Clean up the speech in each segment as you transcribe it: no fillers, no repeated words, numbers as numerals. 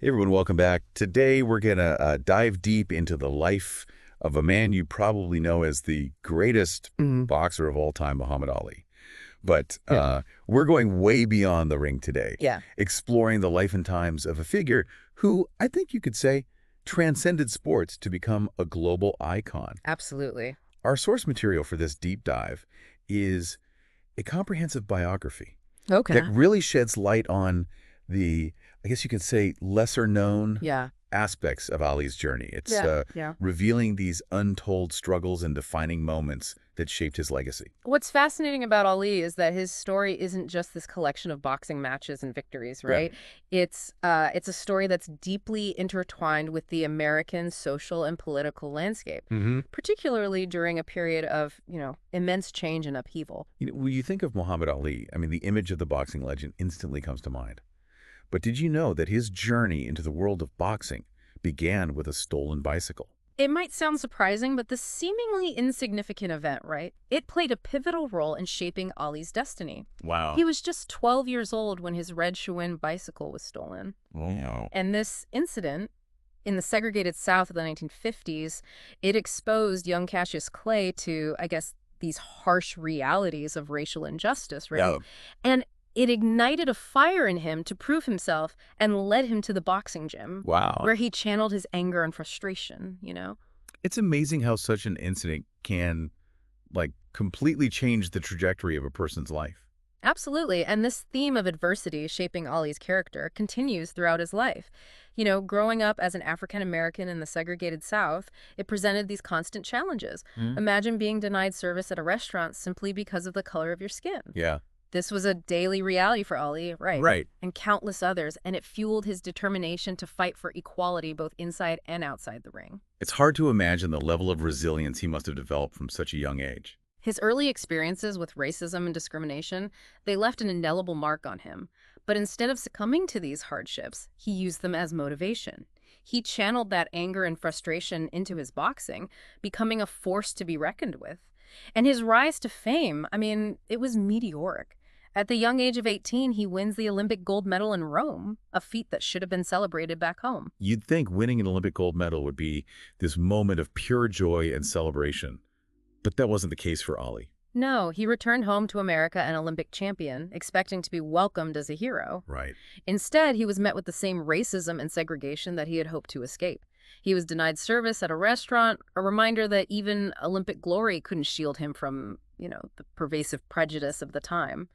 Hey everyone, welcome back. Today we're going to dive deep into the life of a man you probably know as the greatest Mhm. boxer of all time, Muhammad Ali. But Yeah. we're going way beyond the ring today, Yeah, exploring the life and times of a figure who, I think you could say, transcended sports to become a global icon. absolutely. Our source material for this deep dive is a comprehensive biography that Okay. really sheds light on the, I guess you could say, lesser known Yeah. aspects of Ali's journey. It's Yeah. Yeah. revealing these untold struggles and defining moments that shaped his legacy. What's fascinating about Ali is that his story isn't just this collection of boxing matches and victories, Yeah. right? It's a story that's deeply intertwined with the American social and political landscape, hmm particularly during a period of, immense change and upheaval. When you think of Muhammad Ali, I mean, the image of the boxing legend instantly comes to mind. But did you know that his journey into the world of boxing began with a stolen bicycle? It might sound surprising, but this seemingly insignificant event, right? It played a pivotal role in shaping Ali's destiny. Wow. He was just 12 years old when his red Schwinn bicycle was stolen. Wow. And this incident, in the segregated South of the 1950s, it exposed young Cassius Clay to, I guess, these harsh realities of racial injustice, right? Yeah. And it ignited a fire in him to prove himself and led him to the boxing gym, Wow. where he channeled his anger and frustration. It's amazing how such an incident can, like, completely change the trajectory of a person's life. Absolutely. And this theme of adversity shaping Ollie's character continues throughout his life. Growing up as an African American in the segregated South, it presented these constant challenges. Hmm? Imagine being denied service at a restaurant simply because of the color of your skin. Yeah. This was a daily reality for Ollie, right? Right. And countless others, and it fueled his determination to fight for equality both inside and outside the ring. It's hard to imagine the level of resilience he must have developed from such a young age. His early experiences with racism and discrimination, they left an indelible mark on him. But instead of succumbing to these hardships, he used them as motivation. He channeled that anger and frustration into his boxing, becoming a force to be reckoned with. And his rise to fame, I mean, it was meteoric. At the young age of 18, he wins the Olympic gold medal in Rome, a feat that should have been celebrated back home. You'd think winning an Olympic gold medal would be this moment of pure joy and celebration, but that wasn't the case for Ali. No, he returned home to America an Olympic champion, expecting to be welcomed as a hero. Right. Instead, he was met with the same racism and segregation that he had hoped to escape. He was denied service at a restaurant, a reminder that even Olympic glory couldn't shield him from, the pervasive prejudice of the time.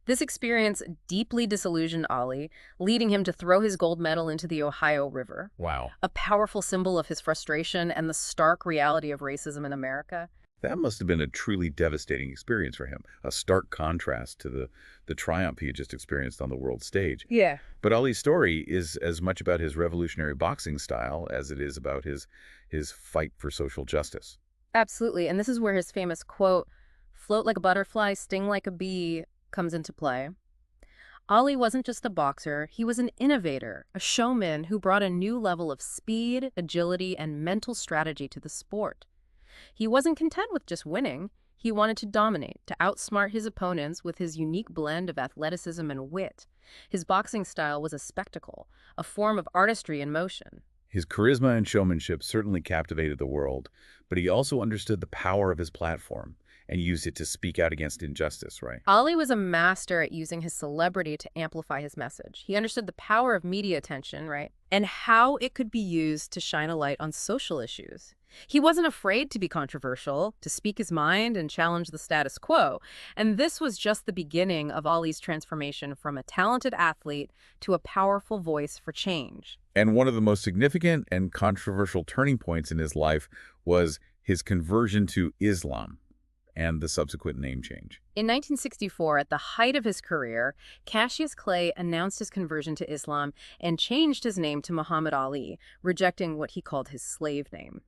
This experience deeply disillusioned Ali, leading him to throw his gold medal into the Ohio River, Wow. a powerful symbol of his frustration and the stark reality of racism in America. That must have been a truly devastating experience for him, a stark contrast to the triumph he had just experienced on the world stage. Yeah. But Ali's story is as much about his revolutionary boxing style as it is about his fight for social justice. Absolutely. And this is where his famous quote, float like a butterfly, sting like a bee, comes into play. Ali wasn't just a boxer, he was an innovator, a showman who brought a new level of speed, agility, and mental strategy to the sport. He wasn't content with just winning. He wanted to dominate, to outsmart his opponents with his unique blend of athleticism and wit. His boxing style was a spectacle, a form of artistry in motion. His charisma and showmanship certainly captivated the world, but he also understood the power of his platform and used it to speak out against injustice, right? Ali was a master at using his celebrity to amplify his message. He understood the power of media attention, right? And how it could be used to shine a light on social issues. He wasn't afraid to be controversial, to speak his mind and challenge the status quo. And this was just the beginning of Ali's transformation from a talented athlete to a powerful voice for change. And one of the most significant and controversial turning points in his life was his conversion to Islam and the subsequent name change. In 1964, at the height of his career, Cassius Clay announced his conversion to Islam and changed his name to Muhammad Ali, rejecting what he called his slave name.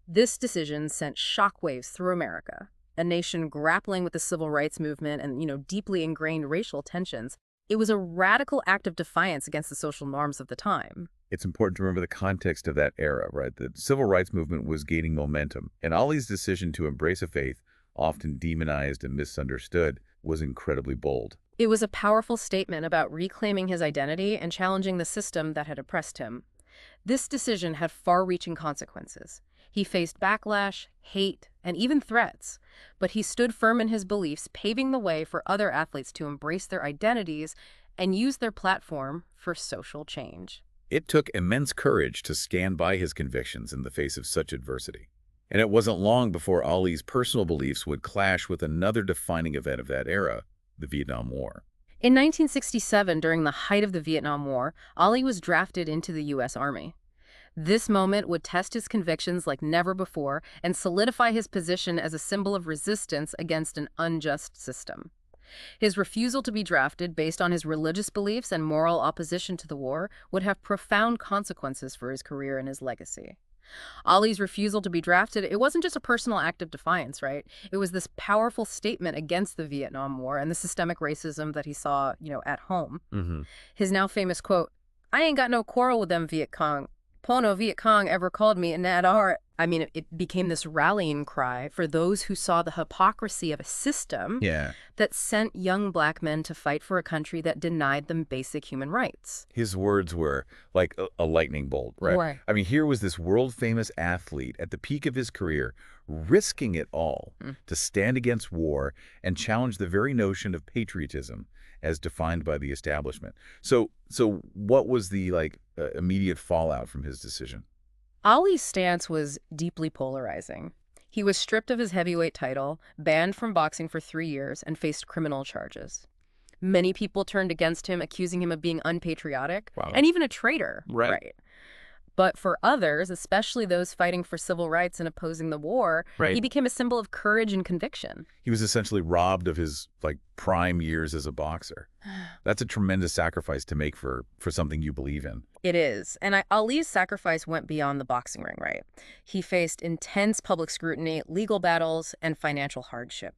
This decision sent shockwaves through America, a nation grappling with the civil rights movement and, deeply ingrained racial tensions. It was a radical act of defiance against the social norms of the time. It's important to remember the context of that era, right? The civil rights movement was gaining momentum, and Ali's decision to embrace a faith often demonized and misunderstood, was incredibly bold. It was a powerful statement about reclaiming his identity and challenging the system that had oppressed him. This decision had far-reaching consequences. He faced backlash, hate, and even threats, but he stood firm in his beliefs, paving the way for other athletes to embrace their identities and use their platform for social change. It took immense courage to stand by his convictions in the face of such adversity. And it wasn't long before Ali's personal beliefs would clash with another defining event of that era, the Vietnam War. In 1967, during the height of the Vietnam War, Ali was drafted into the U.S. Army. This moment would test his convictions like never before and solidify his position as a symbol of resistance against an unjust system. His refusal to be drafted based on his religious beliefs and moral opposition to the war would have profound consequences for his career and his legacy. Ali's refusal to be drafted, it wasn't just a personal act of defiance, right? It was this powerful statement against the Vietnam War and the systemic racism that he saw, at home. His now famous quote, "I ain't got no quarrel with them Viet Cong. Po no Viet Cong ever called me an ad. It became this rallying cry for those who saw the hypocrisy of a system Yeah. that sent young black men to fight for a country that denied them basic human rights. His words were like a lightning bolt, right? Right. I mean, here was this world-famous athlete at the peak of his career, risking it all to stand against war and challenge the very notion of patriotism as defined by the establishment. So what was the immediate fallout from his decision? Ali's stance was deeply polarizing. He was stripped of his heavyweight title, banned from boxing for 3 years, and faced criminal charges. Many people turned against him, accusing him of being unpatriotic and even a traitor. Right. But for others, especially those fighting for civil rights and opposing the war, he became a symbol of courage and conviction. He was essentially robbed of his prime years as a boxer. That's a tremendous sacrifice to make for something you believe in. It is. And Ali's sacrifice went beyond the boxing ring, right? He faced intense public scrutiny, legal battles, and financial hardship.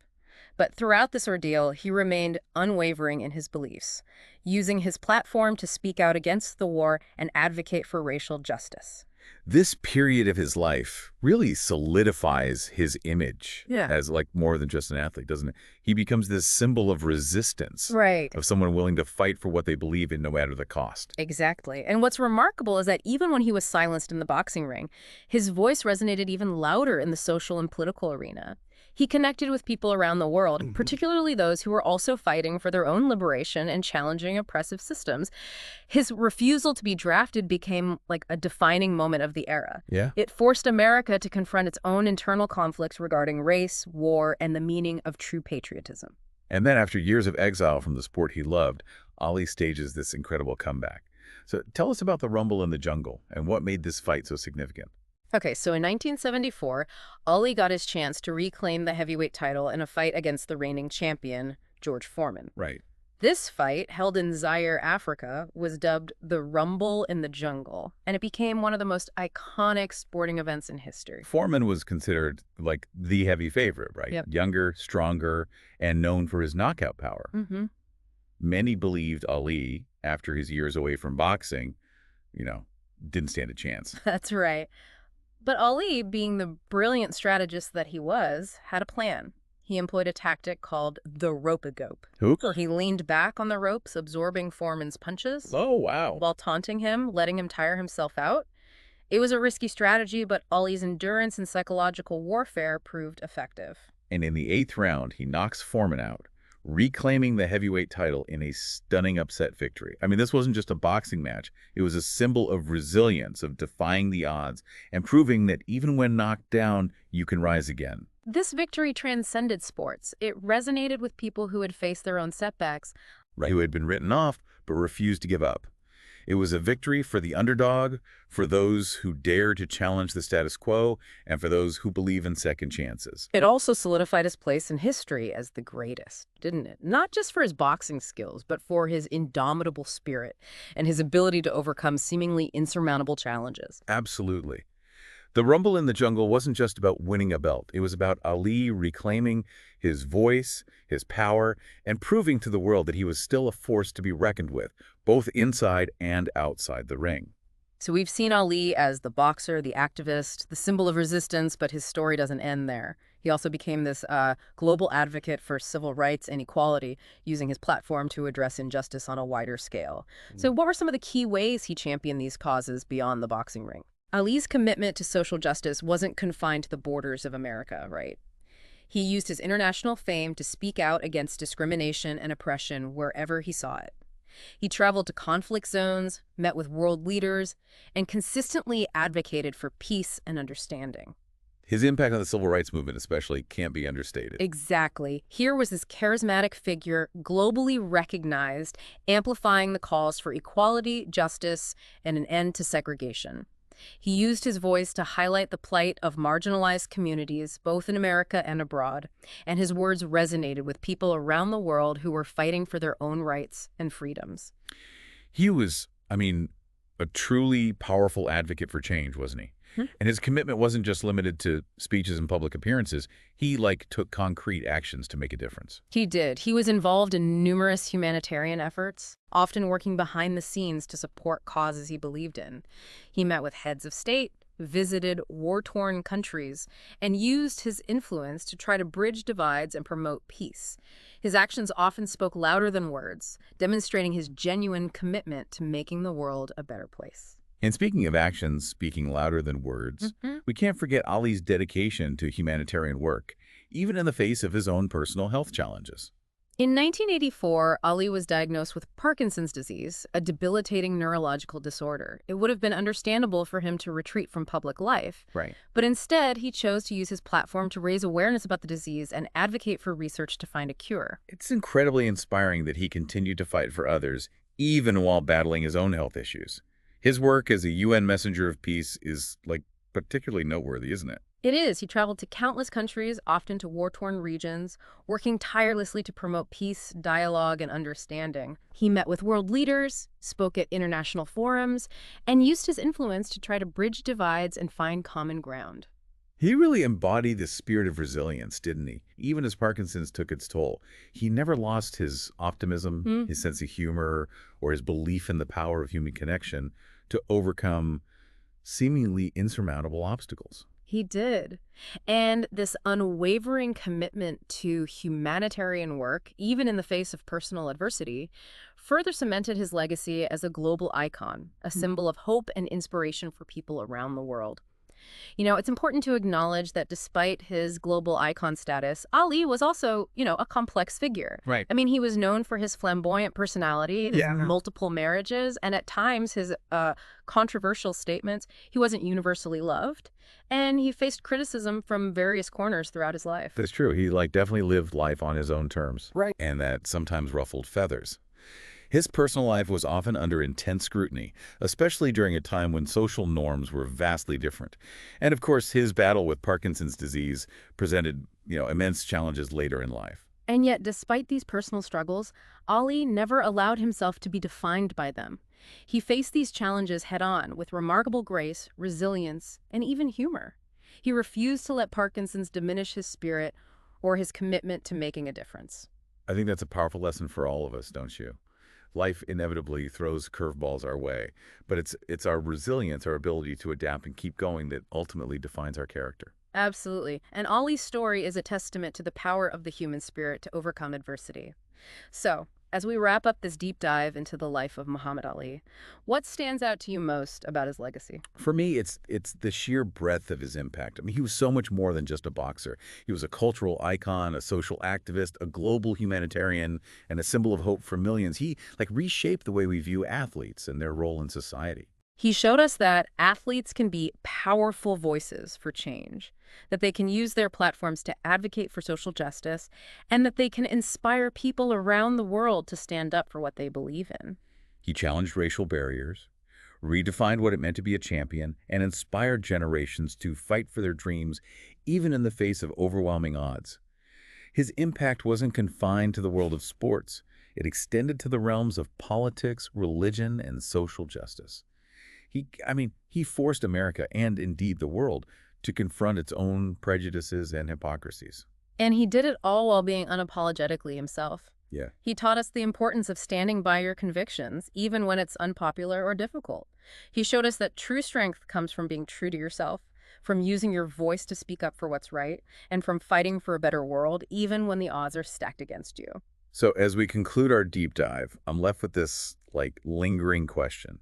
But throughout this ordeal, he remained unwavering in his beliefs, using his platform to speak out against the war and advocate for racial justice. This period of his life really solidifies his image Yeah. as more than just an athlete, doesn't it? He becomes this symbol of resistance, Right. of someone willing to fight for what they believe in no matter the cost. Exactly. And what's remarkable is that even when he was silenced in the boxing ring, his voice resonated even louder in the social and political arena. He connected with people around the world, particularly those who were also fighting for their own liberation and challenging oppressive systems. His refusal to be drafted became a defining moment of the era. Yeah. It forced America to confront its own internal conflicts regarding race, war, and the meaning of true patriotism. And then after years of exile from the sport he loved, Ali stages this incredible comeback. So tell us about the Rumble in the Jungle and what made this fight so significant. Okay, so in 1974, Ali got his chance to reclaim the heavyweight title in a fight against the reigning champion, George Foreman. Right. This fight, held in Zaire, Africa, was dubbed the Rumble in the Jungle, and it became one of the most iconic sporting events in history. Foreman was considered the heavy favorite, right? Yep. Younger, stronger, and known for his knockout power. Many believed Ali, after his years away from boxing, didn't stand a chance. That's right. But Ali, being the brilliant strategist that he was, had a plan. He employed a tactic called the rope-a-dope. Oops. So he leaned back on the ropes, absorbing Foreman's punches, Oh, wow. while taunting him, letting him tire himself out. It was a risky strategy, but Ali's endurance and psychological warfare proved effective. And in the 8th round, he knocks Foreman out, reclaiming the heavyweight title in a stunning upset victory. I mean, this wasn't just a boxing match. It was a symbol of resilience, of defying the odds, and proving that even when knocked down, you can rise again. This victory transcended sports. It resonated with people who had faced their own setbacks. Right. Who had been written off, but refused to give up. It was a victory for the underdog, for those who dare to challenge the status quo, and for those who believe in second chances. It also solidified his place in history as the greatest, didn't it? Not just for his boxing skills, but for his indomitable spirit and his ability to overcome seemingly insurmountable challenges. Absolutely. The Rumble in the Jungle wasn't just about winning a belt. It was about Ali reclaiming his voice, his power, and proving to the world that he was still a force to be reckoned with, both inside and outside the ring. So we've seen Ali as the boxer, the activist, the symbol of resistance, but his story doesn't end there. He also became this global advocate for civil rights and equality, using his platform to address injustice on a wider scale. So what were some of the key ways he championed these causes beyond the boxing ring? Ali's commitment to social justice wasn't confined to the borders of America, right? He used his international fame to speak out against discrimination and oppression wherever he saw it. He traveled to conflict zones, met with world leaders, and consistently advocated for peace and understanding. His impact on the civil rights movement especially can't be understated. Exactly. Here was this charismatic figure, globally recognized, amplifying the calls for equality, justice, and an end to segregation. He used his voice to highlight the plight of marginalized communities, both in America and abroad, and his words resonated with people around the world who were fighting for their own rights and freedoms. He was, a truly powerful advocate for change, wasn't he? And his commitment wasn't just limited to speeches and public appearances. He, took concrete actions to make a difference. He did. He was involved in numerous humanitarian efforts, often working behind the scenes to support causes he believed in. He met with heads of state, visited war-torn countries, and used his influence to try to bridge divides and promote peace. His actions often spoke louder than words, demonstrating his genuine commitment to making the world a better place. And speaking of actions speaking louder than words, we can't forget Ali's dedication to humanitarian work, even in the face of his own personal health challenges. In 1984, Ali was diagnosed with Parkinson's disease, a debilitating neurological disorder. It would have been understandable for him to retreat from public life. Right. But instead, he chose to use his platform to raise awareness about the disease and advocate for research to find a cure. It's incredibly inspiring that he continued to fight for others, even while battling his own health issues. His work as a UN messenger of peace is, particularly noteworthy, isn't it? It is. He traveled to countless countries, often to war-torn regions, working tirelessly to promote peace, dialogue, and understanding. He met with world leaders, spoke at international forums, and used his influence to try to bridge divides and find common ground. He really embodied the spirit of resilience, didn't he? Even as Parkinson's took its toll, he never lost his optimism, his sense of humor, or his belief in the power of human connection to overcome seemingly insurmountable obstacles. He did. And this unwavering commitment to humanitarian work, even in the face of personal adversity, further cemented his legacy as a global icon, a symbol of hope and inspiration for people around the world. It's important to acknowledge that despite his global icon status, Ali was also, a complex figure. Right. He was known for his flamboyant personality, his multiple marriages, and at times his controversial statements. He wasn't universally loved, and he faced criticism from various corners throughout his life. That's true. He, definitely lived life on his own terms. Right. And that sometimes ruffled feathers. His personal life was often under intense scrutiny, especially during a time when social norms were vastly different. And of course, his battle with Parkinson's disease presented, immense challenges later in life. And yet, despite these personal struggles, Ali never allowed himself to be defined by them. He faced these challenges head-on with remarkable grace, resilience, and even humor. He refused to let Parkinson's diminish his spirit or his commitment to making a difference. I think that's a powerful lesson for all of us, don't you? Life inevitably throws curveballs our way, but it's our resilience, our ability to adapt and keep going that ultimately defines our character. Absolutely. And Ali's story is a testament to the power of the human spirit to overcome adversity. So, as we wrap up this deep dive into the life of Muhammad Ali, what stands out to you most about his legacy? For me, it's the sheer breadth of his impact. He was so much more than just a boxer. He was a cultural icon, a social activist, a global humanitarian, and a symbol of hope for millions. He, reshaped the way we view athletes and their role in society. He showed us that athletes can be powerful voices for change, that they can use their platforms to advocate for social justice, and that they can inspire people around the world to stand up for what they believe in. He challenged racial barriers, redefined what it meant to be a champion, and inspired generations to fight for their dreams, even in the face of overwhelming odds. His impact wasn't confined to the world of sports. It extended to the realms of politics, religion, and social justice. He forced America, and indeed the world, to confront its own prejudices and hypocrisies. And he did it all while being unapologetically himself. Yeah. He taught us the importance of standing by your convictions, even when it's unpopular or difficult. He showed us that true strength comes from being true to yourself, from using your voice to speak up for what's right, and from fighting for a better world, even when the odds are stacked against you. So as we conclude our deep dive, I'm left with this, lingering question.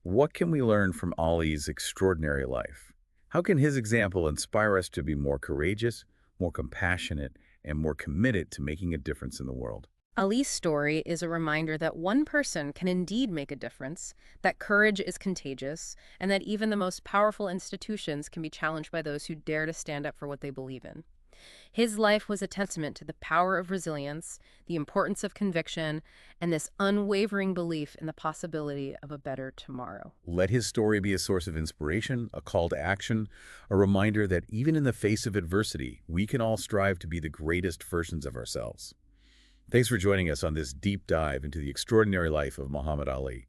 What can we learn from Ali's extraordinary life? How can his example inspire us to be more courageous, more compassionate, and more committed to making a difference in the world? Ali's story is a reminder that one person can indeed make a difference, that courage is contagious, and that even the most powerful institutions can be challenged by those who dare to stand up for what they believe in. His life was a testament to the power of resilience, the importance of conviction, and this unwavering belief in the possibility of a better tomorrow. Let his story be a source of inspiration, a call to action, a reminder that even in the face of adversity, we can all strive to be the greatest versions of ourselves. Thanks for joining us on this deep dive into the extraordinary life of Muhammad Ali.